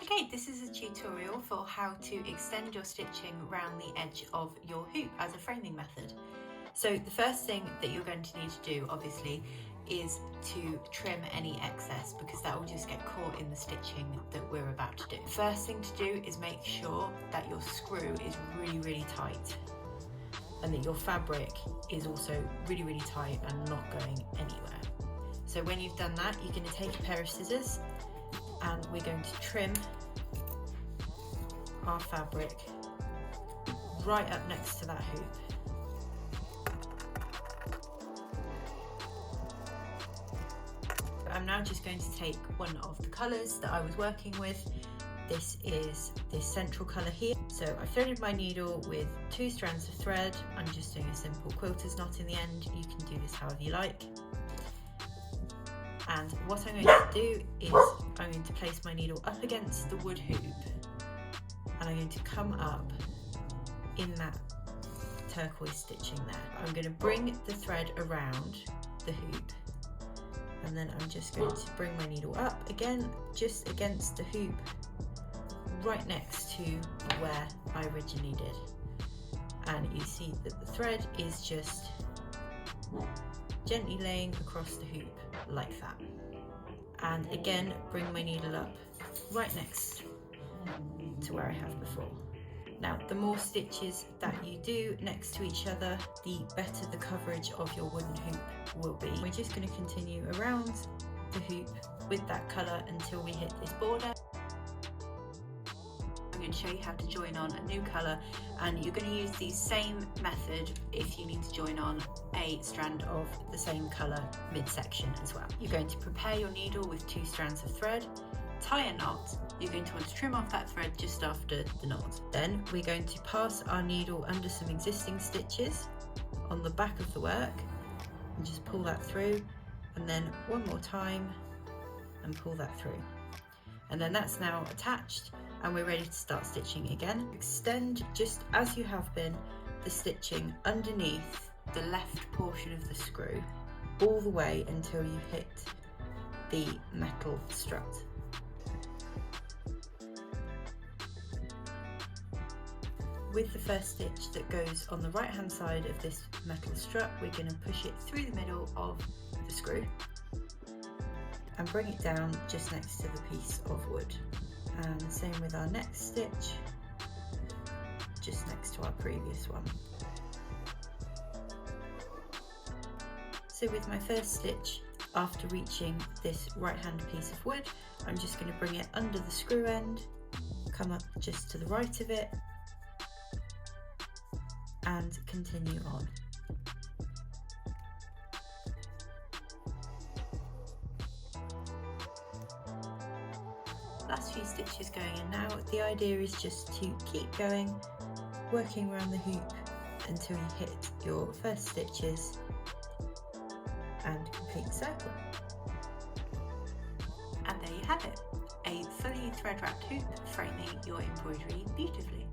Okay, this is a tutorial for how to extend your stitching around the edge of your hoop as a framing method. So the first thing that you're going to need to do, obviously, is to trim any excess, because that will just get caught in the stitching that we're about to do. First thing to do is make sure that your screw is really tight and that your fabric is also really tight and not going anywhere. So when you've done that, you're going to take a pair of scissors and we're going to trim our fabric right up next to that hoop. I'm now just going to take one of the colours that I was working with. This is this central colour here. So I've threaded my needle with 2 strands of thread. I'm just doing a simple quilter's knot in the end. You can do this however you like. And what I'm going to do is I'm going to place my needle up against the wood hoop and I'm going to come up in that turquoise stitching there. I'm going to bring the thread around the hoop and then I'm just going to bring my needle up again, just against the hoop, right next to where I originally did. And you see that the thread is just gently laying across the hoop like that. And again, bring my needle up right next to where I have before. Now, the more stitches that you do next to each other, the better the coverage of your wooden hoop will be. We're just going to continue around the hoop with that colour until we hit this border. I'm going to show you how to join on a new colour, and you're going to use the same method if you need to join on a strand of the same colour midsection as well. You're going to prepare your needle with 2 strands of thread, tie a knot. You're going to want to trim off that thread just after the knot. Then we're going to pass our needle under some existing stitches on the back of the work and just pull that through, and then one more time and pull that through. And then that's now attached and we're ready to start stitching again. Extend, just as you have been, the stitching underneath the left portion of the screw all the way until you hit the metal strut. With the first stitch that goes on the right hand side of this metal strut, we're going to push it through the middle of the screw and bring it down just next to the piece of wood. And same with our next stitch, just next to our previous one. So with my first stitch, after reaching this right hand piece of wood, I'm just going to bring it under the screw end, come up just to the right of it, and continue on. Last few stitches going in now. The idea is just to keep going, working around the hoop until you hit your first stitches and complete the circle. And there you have it, a fully thread wrapped hoop framing your embroidery beautifully.